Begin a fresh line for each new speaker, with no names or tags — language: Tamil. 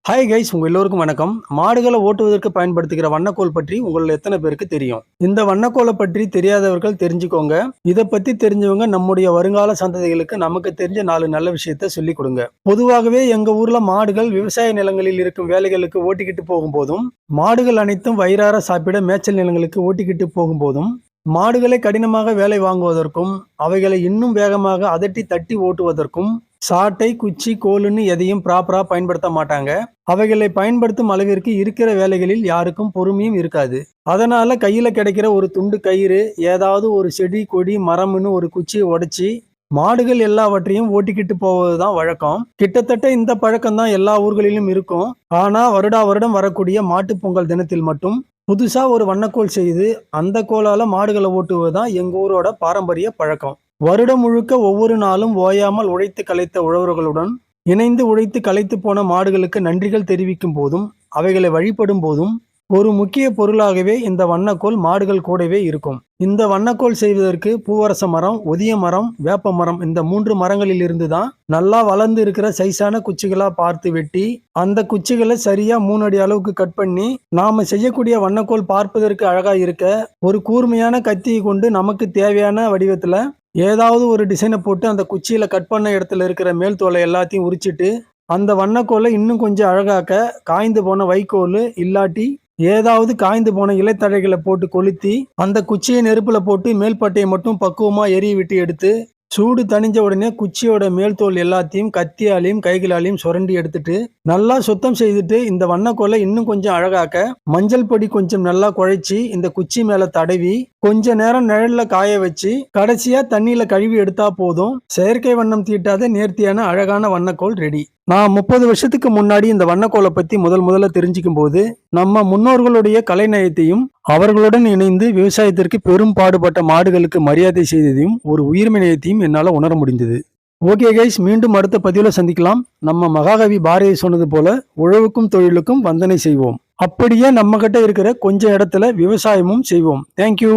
ஹாய் கைஸ், உங்கள் எல்லோருக்கும் வணக்கம். மாடுகளை ஓட்டுவதற்கு பயன்படுத்துகிற வண்ணக்கோல் பற்றி உங்களில் எத்தனை பேருக்கு தெரியும்? இந்த வண்ணக்கோலை பற்றி தெரியாதவர்கள் தெரிஞ்சுக்கோங்க. இதை பற்றி தெரிஞ்சவங்க நம்முடைய வருங்கால சந்ததிகளுக்கு நமக்கு தெரிஞ்ச 4 நல்ல விஷயத்த சொல்லிக் கொடுங்க. பொதுவாகவே எங்கள் ஊரில் மாடுகள் விவசாய நிலங்களில் இருக்கும் வேலைகளுக்கு ஓட்டிக்கிட்டு போகும்போதும், மாடுகள் அனைத்தும் வயிறார சாப்பிட மேய்ச்சல் நிலங்களுக்கு ஓட்டிக்கிட்டு போகும்போதும், மாடுகளை கடினமாக வேலை வாங்குவதற்கும் அவைகளை இன்னும் வேகமாக அதட்டி தட்டி ஓட்டுவதற்கும் சாட்டை, குச்சி, கோலுன்னு எதையும் ப்ராப்பரா பயன்படுத்த மாட்டாங்க. அவைகளை பயன்படுத்தும் அளவிற்கு இருக்கிற வேலைகளில் யாருக்கும் பொறுமையும் இருக்காது. அதனால கையில கிடைக்கிற ஒரு துண்டு கயிறு, ஏதாவது ஒரு செடி, கொடி, மரம்னு ஒரு குச்சியை உடைச்சி மாடுகள் எல்லாவற்றையும் ஓட்டிக்கிட்டு போவதுதான் வழக்கம். கிட்டத்தட்ட இந்த பழக்கம் தான் எல்லா ஊர்களிலும் இருக்கும். ஆனா வருடா வருடம் வரக்கூடிய மாட்டுப் பொங்கல் தினத்தில் மட்டும் புதுசா ஒரு வண்ணக்கோல் செய்து அந்த கோலால மாடுகளை ஓட்டுவதுதான் எங்க ஊரோட பாரம்பரிய பழக்கம். வருடம் முழுக்க ஒவ்வொரு நாளும் ஓயாமல் உழைத்து களைத்த உழவர்களுடன் இணைந்து உழைத்து களைத்து போன மாடுகளுக்கு நன்றிகள் தெரிவிக்கும் போதும் அவைகளை வழிபடும் போதும் ஒரு முக்கிய பொருளாகவே இந்த வண்ணக்கோல் மாடுகள் கூடவே இருக்கும். இந்த வண்ணக்கோல் செய்வதற்கு பூவரச மரம், ஒதிய மரம், வேப்ப மரம் இந்த 3 மரங்களில் இருந்து தான் நல்லா வளர்ந்து இருக்கிற சைஸான குச்சிகளா பார்த்து வெட்டி அந்த குச்சிகளை சரியா 3 அடி அளவுக்கு கட் பண்ணி நாம செய்யக்கூடிய வண்ணக்கோல் பார்ப்பதற்கு அழகா இருக்க ஒரு கூர்மையான கத்தியை கொண்டு நமக்கு தேவையான வடிவத்துல ஏதாவது ஒரு டிசைனை போட்டு அந்த குச்சியில கட் பண்ண இடத்துல இருக்கிற மேல் தோலை எல்லாத்தையும் உரிச்சிட்டு அந்த வண்ணக்கோலை இன்னும் கொஞ்சம் அழகாக்க காய்ந்து போன வைக்கோல் இல்லாட்டி ஏதாவது காய்ந்து போன இலைத்தழைகளை போட்டு கொளுத்தி அந்த குச்சியை நெருப்புல போட்டு மேல்பட்டையை மட்டும் பக்குவமா எரிய விட்டு எடுத்து சூடு தணிஞ்ச உடனே குச்சியோட மேல் தோல் எல்லாத்தையும் கத்தியாலையும் கைகளாலையும் சுரண்டி எடுத்துட்டு நல்லா சுத்தம் செய்துட்டு இந்த வண்ணக்கோலை இன்னும் கொஞ்சம் அழகாக்க மஞ்சள் பொடி கொஞ்சம் நல்லா குழைச்சி இந்த குச்சி மேல தடவி கொஞ்ச நேரம் நிழல்ல காய வச்சு கடைசியா தண்ணியில கழுவி எடுத்தா போதும். செயற்கை வண்ணம் தீட்டாத நேர்த்தியான அழகான வண்ணக்கோல் ரெடி. நான் 30 வருஷத்துக்கு முன்னாடி இந்த வண்ணக்கோலை பத்தி முதல்ல தெரிஞ்சுக்கும் போது நம்ம முன்னோர்களுடைய கலைநயத்தையும் அவர்களுடன் இணைந்து விவசாயத்திற்கு பெரும் பாடுபட்ட மாடுகளுக்கு மரியாதை செய்ததையும் ஒரு உயிர்மை நேயத்தையும் என்னால உணர முடிந்தது. ஓகே கைஸ், மீண்டும் அடுத்த பதிவுல சந்திக்கலாம். நம்ம மகாகவி பாரதி சொன்னது போல உழவுக்கும் தொழிலுக்கும் வந்தனை செய்வோம். அப்படியே நம்ம கிட்ட இருக்கிற கொஞ்ச இடத்துல விவசாயமும் செய்வோம். தேங்க்யூ.